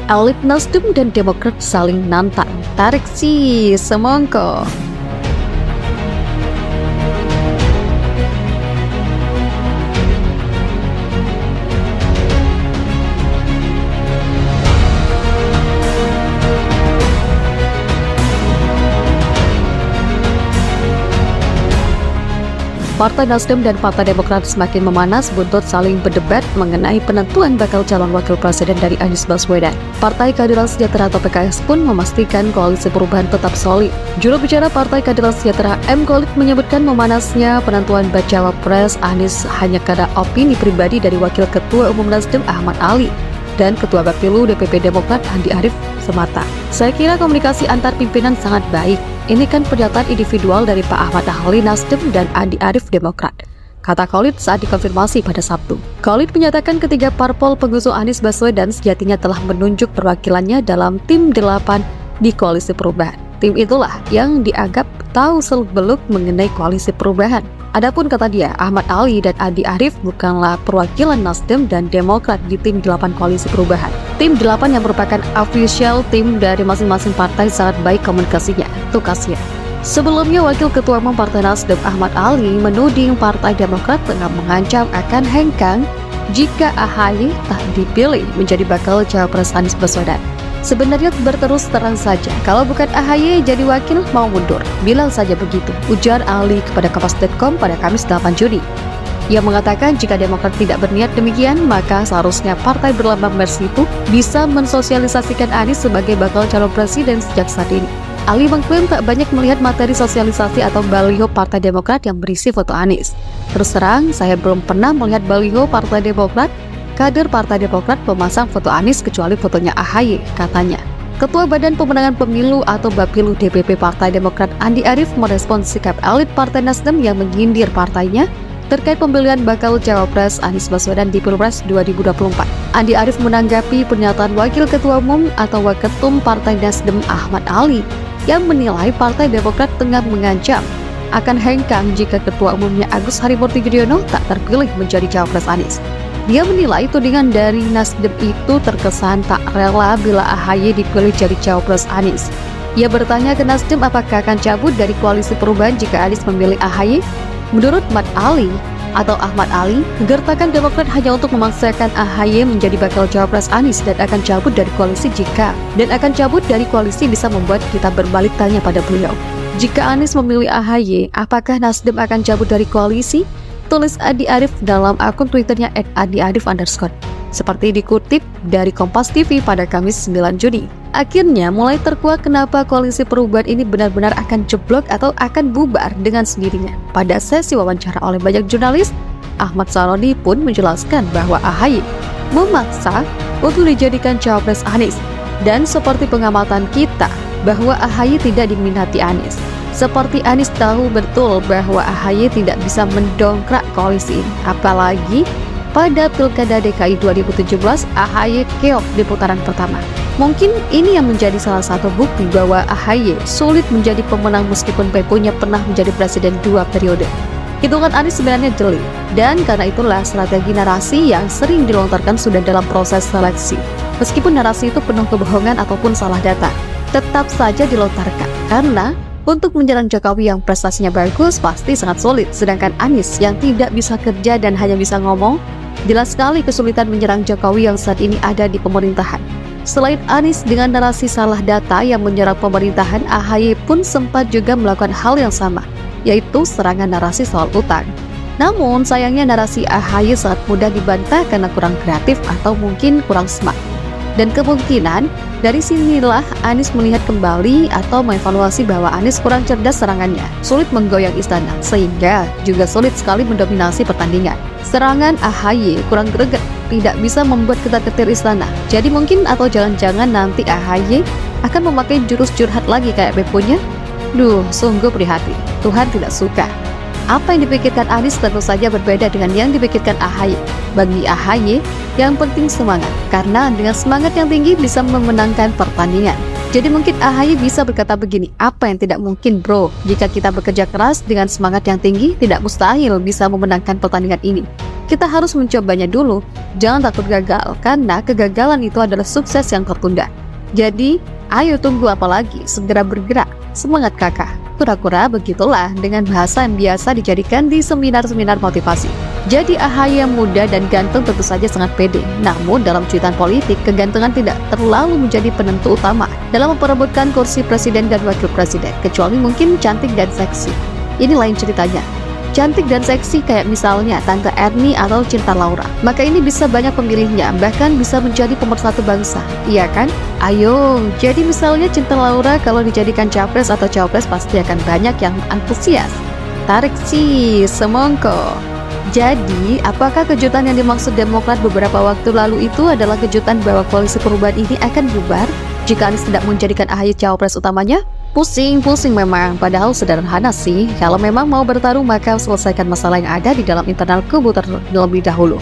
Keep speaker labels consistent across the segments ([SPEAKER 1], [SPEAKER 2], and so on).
[SPEAKER 1] Elit Nasdem dan Demokrat saling nantang. Tarik sih semongko. Partai Nasdem dan Partai Demokrat semakin memanas buntut saling berdebat mengenai penentuan bakal calon wakil presiden dari Anies Baswedan. Partai Keadilan Sejahtera atau PKS pun memastikan koalisi perubahan tetap solid. Juru bicara Partai Keadilan Sejahtera M. Khalid menyebutkan memanasnya penentuan bacawa pres Anies hanya karena opini pribadi dari Wakil Ketua Umum Nasdem Ahmad Ali dan Ketua Bapilu DPP Demokrat Andi Arief semata. Saya kira komunikasi antar pimpinan sangat baik. Ini kan pernyataan individual dari Pak Ahmad Ali Nasdem dan Andi Arief Demokrat, kata Khalid saat dikonfirmasi pada Sabtu. Khalid menyatakan ketiga parpol pengusung Anies Baswedan sejatinya telah menunjuk perwakilannya dalam tim 8 di koalisi perubahan. Tim itulah yang dianggap tahu seluk-beluk mengenai koalisi perubahan. Adapun kata dia, Ahmad Ali dan Andi Arief bukanlah perwakilan Nasdem dan Demokrat di tim 8 koalisi perubahan. Tim 8 yang merupakan official tim dari masing-masing partai sangat baik komunikasinya, tukasnya. Sebelumnya, Wakil Ketua Umum Partai Nasdem Ahmad Ali menuding Partai Demokrat tengah mengancam akan hengkang jika AHY tak dipilih menjadi bakal cawapres Anies Baswedan. Sebenarnya berterus terang saja, kalau bukan AHY jadi wakil mau mundur. Bilang saja begitu, ujar Ali kepada Kompas.com pada Kamis 8 Juni. Ia mengatakan jika Demokrat tidak berniat demikian, maka seharusnya partai berlambang Mercy itu bisa mensosialisasikan Anies sebagai bakal calon presiden sejak saat ini. Ali mengklaim tak banyak melihat materi sosialisasi atau baliho Partai Demokrat yang berisi foto Anies. Terus terang, saya belum pernah melihat baliho Partai Demokrat, kader Partai Demokrat memasang foto Anies kecuali fotonya AHY, katanya. Ketua Badan Pemenangan Pemilu atau Bapilu DPP Partai Demokrat Andi Arief merespons sikap elit Partai Nasdem yang menyindir partainya terkait pemilihan bakal cawapres Anies Baswedan di Pilpres 2024. Andi Arief menanggapi pernyataan Wakil Ketua Umum atau Waketum Partai Nasdem Ahmad Ali yang menilai Partai Demokrat tengah mengancam akan hengkang jika Ketua Umumnya Agus Harimurti Yudhoyono tak terpilih menjadi cawapres Anies. Dia menilai tudingan dari Nasdem itu terkesan tak rela bila AHY dipilih jadi cawapres Anies. Ia bertanya ke Nasdem apakah akan cabut dari koalisi perubahan jika Anies memilih AHY. Menurut Ahmad Ali, gertakan Demokrat hanya untuk memaksakan AHY menjadi bakal cawapres Anies dan akan cabut dari koalisi bisa membuat kita berbalik tanya pada beliau. Jika Anies memilih AHY, apakah Nasdem akan cabut dari koalisi? Tulis Andi Arief dalam akun Twitternya @andiarif_. Seperti dikutip dari Kompas TV pada Kamis 9 Juni. Akhirnya mulai terkuak kenapa koalisi perubahan ini benar-benar akan jeblok atau akan bubar dengan sendirinya. Pada sesi wawancara oleh banyak jurnalis, Ahmad Saroni pun menjelaskan bahwa AHY memaksa untuk dijadikan cawapres Anies. Dan seperti pengamatan kita, bahwa AHY tidak diminati Anies. Seperti Anies tahu betul bahwa AHY tidak bisa mendongkrak koalisi ini. Apalagi pada Pilkada DKI 2017, AHY keok di putaran pertama. Mungkin ini yang menjadi salah satu bukti bahwa AHY sulit menjadi pemenang meskipun Pepunya pernah menjadi presiden 2 periode. Hitungan Anies sebenarnya jeli, dan karena itulah strategi narasi yang sering dilontarkan sudah dalam proses seleksi. Meskipun narasi itu penuh kebohongan ataupun salah data, tetap saja dilontarkan. Karena untuk menyerang Jokowi yang prestasinya bagus pasti sangat sulit, sedangkan Anies yang tidak bisa kerja dan hanya bisa ngomong, jelas sekali kesulitan menyerang Jokowi yang saat ini ada di pemerintahan. Selain Anies dengan narasi salah data yang menyerang pemerintahan, AHY pun sempat juga melakukan hal yang sama, yaitu serangan narasi soal utang. Namun sayangnya narasi AHY sangat mudah dibantah karena kurang kreatif atau mungkin kurang smart. Dan kemungkinan dari sinilah Anies melihat kembali atau mengevaluasi bahwa Anies kurang cerdas serangannya, sulit menggoyang istana, sehingga juga sulit sekali mendominasi pertandingan. Serangan AHY kurang greget, tidak bisa membuat ketar-ketir istana. Jadi mungkin atau jangan-jangan nanti AHY akan memakai jurus curhat lagi kayak Pepunya. Duh, sungguh prihatin. Tuhan tidak suka. Apa yang dipikirkan Anies tentu saja berbeda dengan yang dipikirkan AHY. Bagi AHY, yang penting semangat, karena dengan semangat yang tinggi bisa memenangkan pertandingan. Jadi mungkin AHY bisa berkata begini, apa yang tidak mungkin bro, jika kita bekerja keras dengan semangat yang tinggi, tidak mustahil bisa memenangkan pertandingan ini. Kita harus mencobanya dulu, jangan takut gagal, karena kegagalan itu adalah sukses yang tertunda. Jadi, ayo tunggu apa lagi, segera bergerak, semangat kakak. Kura-kura begitulah dengan bahasa yang biasa dijadikan di seminar-seminar motivasi. Jadi AHY yang muda dan ganteng tentu saja sangat pede. Namun dalam cuitan politik, kegantengan tidak terlalu menjadi penentu utama dalam memperebutkan kursi presiden dan wakil presiden, kecuali mungkin cantik dan seksi. Ini lain ceritanya. Cantik dan seksi kayak misalnya Tante Erni atau Cinta Laura, maka ini bisa banyak pemilihnya, bahkan bisa menjadi pemersatu bangsa, iya kan? Ayo, jadi misalnya Cinta Laura kalau dijadikan capres atau cawapres pasti akan banyak yang antusias. Tarik sih, semongko. Jadi, apakah kejutan yang dimaksud Demokrat beberapa waktu lalu itu adalah kejutan bahwa koalisi perubahan ini akan bubar jika Anies tidak menjadikan AHY cawapres utamanya? Pusing memang, padahal sederhana sih. Kalau memang mau bertarung maka selesaikan masalah yang ada di dalam internal kubu terlebih dahulu.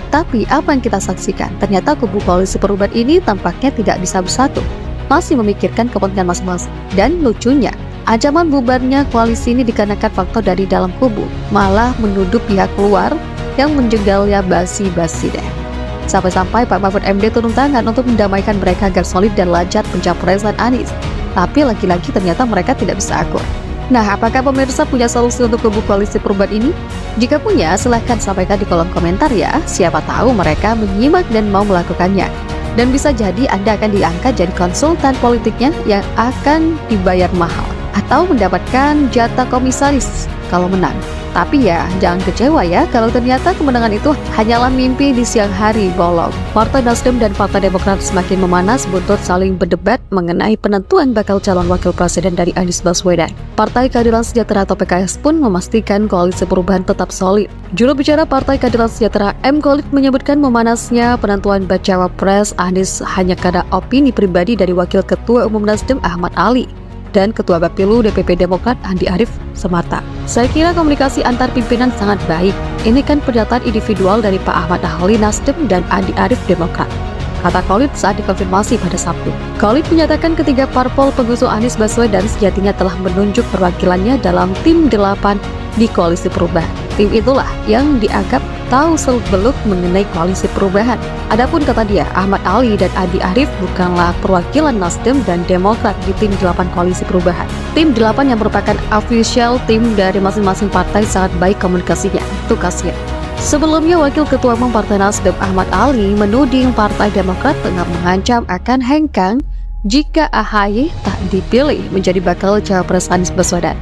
[SPEAKER 1] Tapi apa yang kita saksikan? Ternyata kubu koalisi perubahan ini tampaknya tidak bisa bersatu, masih memikirkan kepentingan masing-masing. Dan lucunya, ancaman bubarnya koalisi ini dikarenakan faktor dari dalam kubu, malah menuduh pihak luar yang menjegalnya basi-basi deh. Sampai-sampai Pak Mahfud MD turun tangan untuk mendamaikan mereka agar solid dan lancar pencapresan Anies. Tapi lagi-lagi ternyata mereka tidak bisa akur. Nah, apakah pemirsa punya solusi untuk kubu koalisi perubahan ini? Jika punya, silahkan sampaikan di kolom komentar ya. Siapa tahu mereka menyimak dan mau melakukannya. Dan bisa jadi Anda akan diangkat jadi konsultan politiknya yang akan dibayar mahal, atau mendapatkan jatah komisaris kalau menang. Tapi ya, jangan kecewa ya kalau ternyata kemenangan itu hanyalah mimpi di siang hari bolong. Partai Nasdem dan Partai Demokrat semakin memanas buntut saling berdebat mengenai penentuan bakal calon wakil presiden dari Anies Baswedan. Partai Keadilan Sejahtera atau PKS pun memastikan koalisi perubahan tetap solid. Juru bicara Partai Keadilan Sejahtera M. Khalid menyebutkan memanasnya penentuan bacawa pres Anies hanya karena opini pribadi dari Wakil Ketua Umum Nasdem Ahmad Ali dan Ketua Bapilu DPP Demokrat Andi Arief semata. Saya kira komunikasi antar pimpinan sangat baik. Ini kan pernyataan individual dari Pak Ahmad Ali Nasdem dan Andi Arief Demokrat, kata Khalid saat dikonfirmasi pada Sabtu. Khalid menyatakan ketiga parpol pengusung Anies Baswedan sejatinya telah menunjuk perwakilannya dalam tim 8 di koalisi perubahan. Tim itulah yang dianggap tahu seluk-beluk mengenai koalisi perubahan. Adapun kata dia, Ahmad Ali dan Andi Arief bukanlah perwakilan Nasdem dan Demokrat di tim 8 koalisi perubahan. Tim 8 yang merupakan official tim dari masing-masing partai sangat baik komunikasinya, tukasnya. Sebelumnya, Wakil Ketua Umum Partai Nasdem Ahmad Ali menuding Partai Demokrat tengah mengancam akan hengkang jika AHY tak dipilih menjadi bakal cawapres Anies Baswedan.